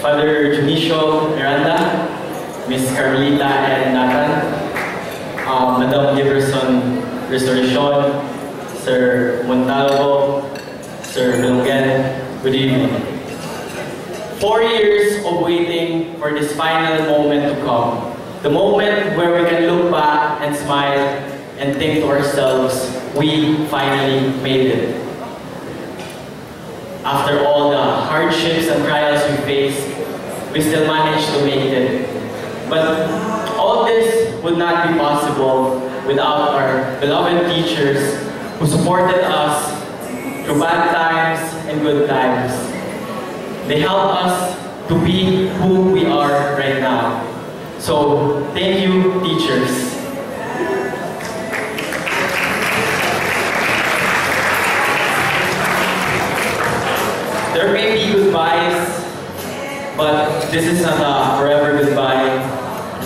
Father Junicio Miranda, Miss Carmelita and Nathan, Madam Giverson Restoration, Sir Montalvo, Sir Bilongan, good evening. 4 years of waiting for this final moment to come. The moment where we can look back and smile and think to ourselves, we finally made it. After all the hardships and trials we faced, we still managed to make it. But all this would not be possible without our beloved teachers who supported us through bad times and good times. They helped us to be who we are right now. So, thank you, teachers. There may be goodbyes, but this is not a forever goodbye.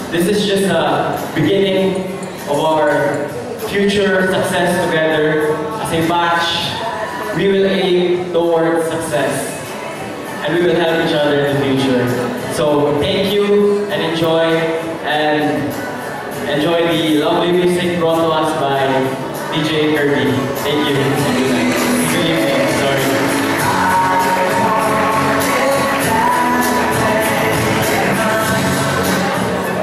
This is just a beginning of our future success together. As a batch, we will aim towards success. And we will help each other in the future. So thank you and enjoy the lovely music brought to us by DJ Kirby. Thank you. Good evening. Sorry.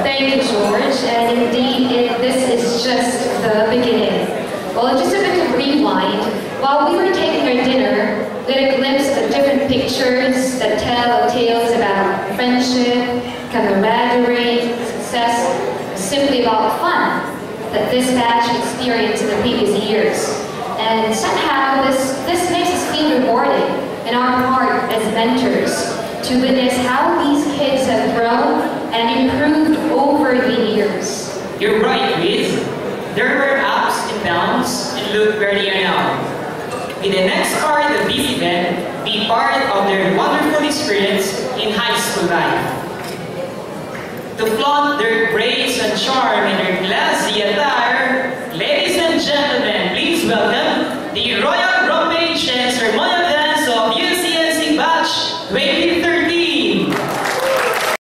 Thank you, George. And indeed, this is just the beginning. Well, just a bit of rewind. While we were taking our dinner, we had a glimpse of different pictures that tell tales about friendship, camaraderie, success, simply about fun that this batch experienced in the previous years. And somehow this makes us feel rewarded in our part as mentors to witness how these kids have grown and improved over the years. You're right, Liz. There were ups and downs and look where they are now. In the next part of this event, be part of their wonderful experience in high school life. To flaunt their grace and charm in their classes